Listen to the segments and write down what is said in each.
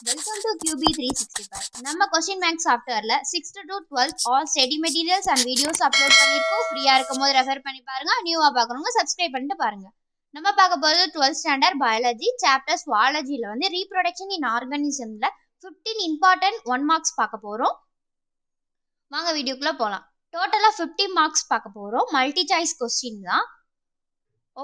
Welcome to QB365. நம்ம question bank சாஃப்ட்வேர்ல 6th to 12th all study materials and videos upload பண்ணியிருக்கோம். ஃப்ரீயா இருக்கும்போது ரெஃபர் பண்ணி பாருங்க. நியூவா பார்க்குறவங்க சப்ஸ்கிரைப் பண்ணிட்டு பாருங்க. நம்ம பார்க்க போகிறது 12th ஸ்டாண்டர்ட் பயாலஜி சாப்டர் சுவாலஜியில் வந்து ரீப்ரொடக்ஷன் இன் ஆர்கானிசம்ல 15 இம்பார்ட்டன்ட் 1 மார்க்ஸ் பார்க்க போகிறோம். வாங்க வீடியோக்குள்ளே போகலாம். டோட்டலாக 50 மார்க்ஸ் பார்க்க போகிறோம். மல்டி சாய்ஸ் கொஸ்டின் தான்.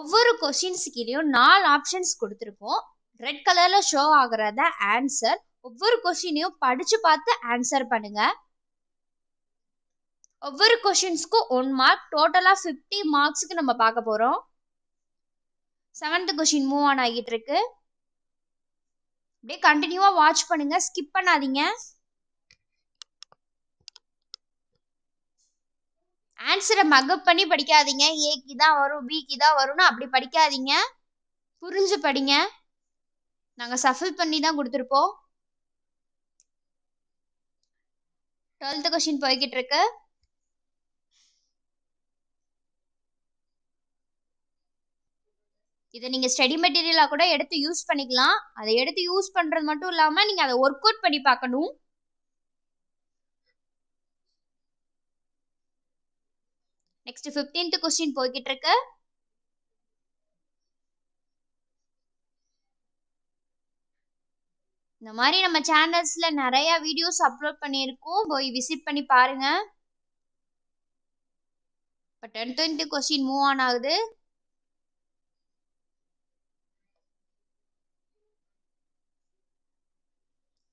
ஒவ்வொரு கொஸ்டின்ஸுக்கிட்டையும் 4 ஆப்ஷன்ஸ் கொடுத்துருக்கோம். ரெட் கலர்ல ஷோ ஆகுறத ஆன்சர். ஒவ்வொரு கொஸ்டினையும் படிச்சு பார்த்து ஆன்சர் பண்ணுங்க. ஒவ்வொரு கொஸ்டின்ஸ்க்கும் 1 மார்க். டோட்டலா 50 மார்க்ஸ்க்கு நம்ம பார்க்க போறோம். 7th கொஸ்டின் மூவ் ஆன் ஆகிட்டு இருக்கு. அப்படியே கண்டினியூவா வாட்ச் பண்ணுங்க, ஸ்கிப் பண்ணாதீங்க. ஆன்சரை மக்கப் பண்ணி படிக்காதீங்க. ஏக்கு தான் வரும், பிக்கு தான் வரும்னு அப்படி படிக்காதீங்க. புரிஞ்சு படிங்க. நாங்கள் சஃபில் பண்ணி தான் கொடுத்துருப்போம். 12th கொஸ்டின் போய்கிட்டு இருக்கு. இதை நீங்கள் ஸ்டடி மெட்டீரியலாக கூட எடுத்து யூஸ் பண்ணிக்கலாம். அதை எடுத்து யூஸ் பண்ணுறது மட்டும் இல்லாமல் நீங்கள் அதை ஒர்க் அவுட் பண்ணி பார்க்கணும். நெக்ஸ்ட் 15th கொஸ்டின் போய்கிட்டு இருக்கு. இந்த மாதிரி நம்ம சேனல்ஸ்ல நிறைய வீடியோஸ் அப்லோட் பண்ணியிருக்கோம். போய் விசிட் பண்ணி பாருங்க. இப்போ 10th கொஸ்டின் மூவ் ஆன் ஆகுது.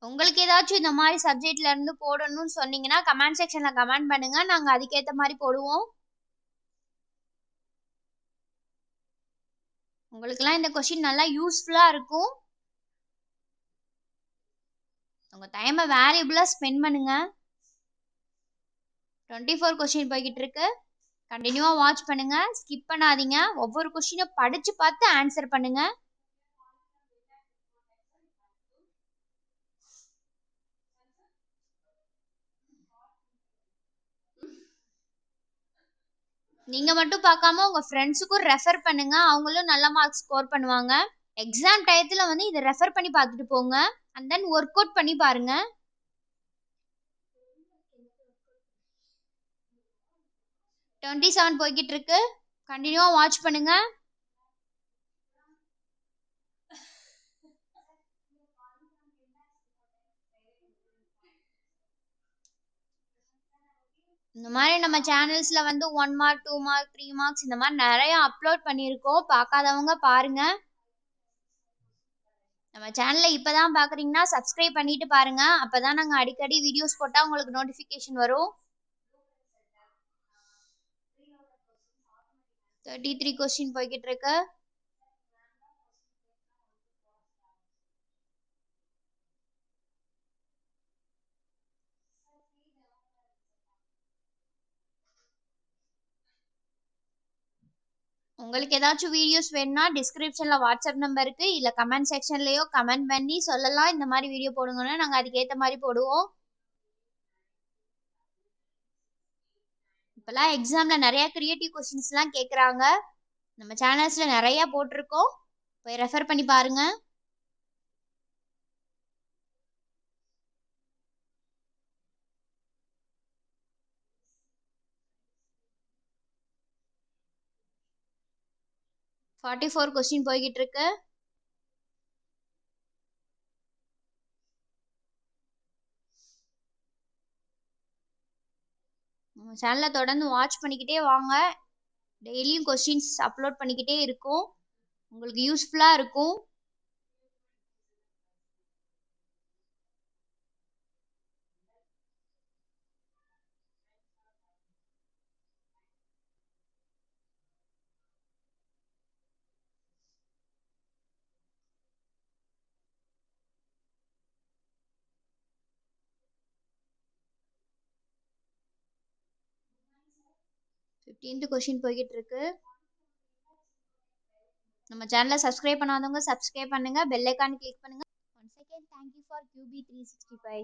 உங்களுக்கு ஏதாச்சும் இந்த மாதிரி சப்ஜெக்ட்ல இருந்து போடணும்னு சொன்னீங்கன்னா கமெண்ட் செக்ஷன்ல கமெண்ட் பண்ணுங்க. நாங்க அதுக்கேற்ற மாதிரி போடுவோம். உங்களுக்குலாம் இந்த கொஸ்டின் நல்லா யூஸ்ஃபுல்லா இருக்கும். உங்க டைமை வேல்யூபிளா ஸ்பெண்ட் பண்ணுங்க. 24 கொஸ்டின் போய்கிட்டு இருக்கு. கண்டினியூவா வாட்ச் பண்ணுங்க, ஸ்கிப் பண்ணாதீங்க. ஒவ்வொரு கொஸ்டினும் படிச்சு பார்த்து ஆன்சர் பண்ணுங்க. நீங்க மட்டும் பார்க்காம உங்க ஃப்ரெண்ட்ஸுக்கும் ரெஃபர் பண்ணுங்க. அவங்களும் நல்ல மார்க்ஸ் ஸ்கோர் பண்ணுவாங்க. எக்ஸாம் டயத்துல வந்து இதை ரெஃபர் பண்ணி பார்த்துட்டு போங்க. அண்ட் தென் ஒர்க் அவுட் பண்ணி பாருங்க. 27 போய்கிட்டு இருக்கு. கண்டினியூவா வாட்ச் பண்ணுங்க. இந்த மாதிரி நம்ம சேனல்ஸ்ல வந்து 1 மார்க் 2 மார்க் 3 மார்க்ஸ் இந்த மாதிரி நிறைய அப்லோட் பண்ணியிருக்கோம். பார்க்காதவங்க பாருங்க. நம்ம சேனலை இப்பதான் பாக்குறீங்கன்னா சப்ஸ்கிரைப் பண்ணிட்டு பாருங்க. அப்பதான் நாங்க அடிக்கடி வீடியோஸ் போட்டா உங்களுக்கு நோட்டிபிகேஷன் வரும். 33 கொஸ்டின் போய்கிட்டு இருக்கு. உங்களுக்கு ஏதாச்சும் வீடியோஸ் வேணும்னா டிஸ்கிரிப்ஷன்ல வாட்ஸ்அப் நம்பர் இருக்கு, இல்ல கமெண்ட் செக்ஷன்லயோ கமெண்ட் பண்ணி சொல்லலாம். இந்த மாதிரி வீடியோ போடுங்கன்னா நாங்க அதுக்கேற்ற மாதிரி போடுவோம். இப்பெல்லாம் எக்ஸாம்ல நிறைய கிரியேட்டிவ் கொஸ்டின்ஸ்லாம் கேட்குறாங்க. நம்ம சேனல்ஸ்ல நிறைய போட்டிருக்கோம். போய் ரெஃபர் பண்ணி பாருங்க. ஃபார்ட்டி 4 கொஸ்டின் போய்கிட்டு இருக்கு. நம்ம சேனலை தொடர்ந்து வாட்ச் பண்ணிக்கிட்டே வாங்க. டெய்லியும் கொஸ்டின்ஸ் அப்லோட் பண்ணிக்கிட்டே இருக்கும். உங்களுக்கு யூஸ்ஃபுல்லாக இருக்கும். ஃபிஃப்டீன்த் கொஸ்டின் போய்கிட்டு இருக்கு. நம்ம சேனலை சப்ஸ்கிரைப் பண்ணாதவங்க சப்ஸ்கிரைப் பண்ணுங்க, பெல் ஐக்கான் கிளிக் பண்ணுங்க. Once again thank you for QB365.